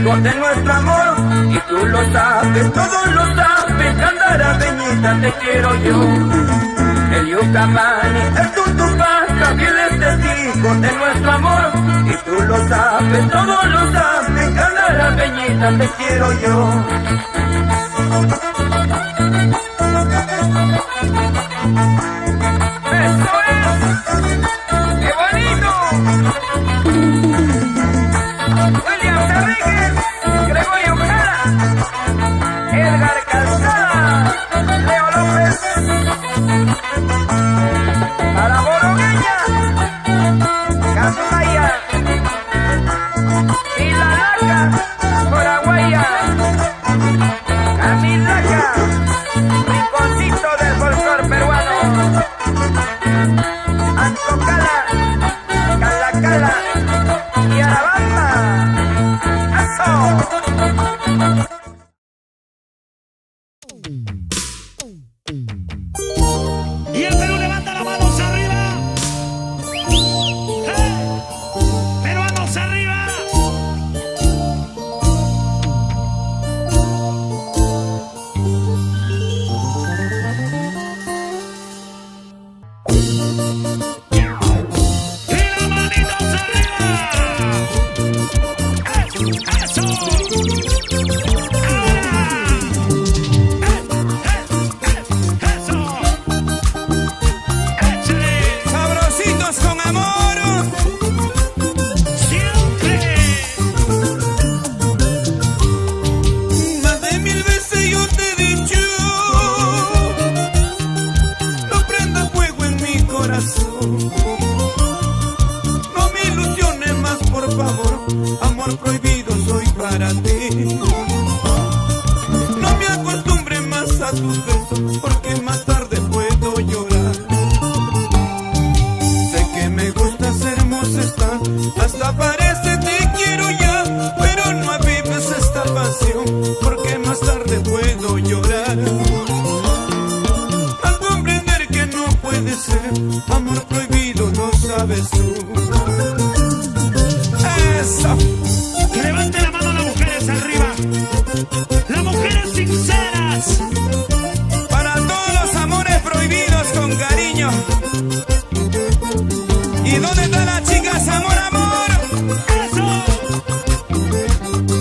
testigo de nuestro amor. Y tú lo sabes, todos lo saben, Candarapeñita te quiero yo. El Yucamani, el Tutupás, también es testigo de nuestro amor. Y tú lo sabes, todos lo saben, Candarapeñita te quiero yo. ¡Eso es! ¡Qué bonito! William Enríquez, Gregorio Jara, Edgar Calzada, Leo López, para Borogueña, Casumaya, Pilalaca, Coraguaya, Camilaca, rinconcito del folclor peruano, Antocala, Calacala y Arabamba. ¡Eso! Y el Perú levanta las manos arriba. ¡Hey! Peruanos arriba. Y las manitos arriba. ¡Eso! Sabrositos con amor. Siempre. Más de 1000 veces yo te he dicho, no prenda fuego en mi corazón. No me ilusiones más, por favor. Amor prohibido soy para ti. No me acostumbre más a tus besos, porque más tarde puedo llorar. Sé que me gustas, hermosa estás, hasta parece te quiero ya, pero no avives esta pasión, porque más tarde puedo llorar. Al comprender que no puede ser amor prohibido, lo sabes tú. Eso. Levante la mano las mujeres arriba. Las mujeres sinceras. Para todos los amores prohibidos con cariño. ¿Y dónde están las chicas, amor, amor? ¡Eso!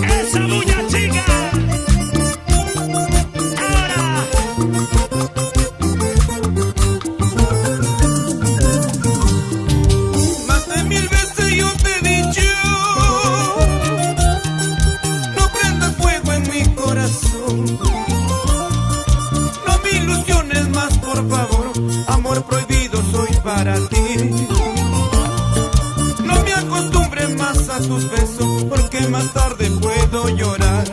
¡Esa bulla chica! ¡Ahora! Más de 1000 veces yo te he dicho, no prenda fuego en mi corazón. No me ilusiones más, por favor. Amor prohibido soy para ti. No me acostumbres más a tus besos, porque más tarde puedo llorar.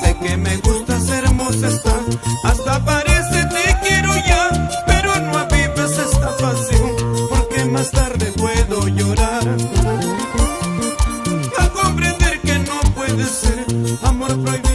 Sé que me gustas, hermosa estás, hasta parece te quiero ya, pero no avives esta pasión, porque más tarde puedo llorar. Al comprender que no puede ser amor prohibido,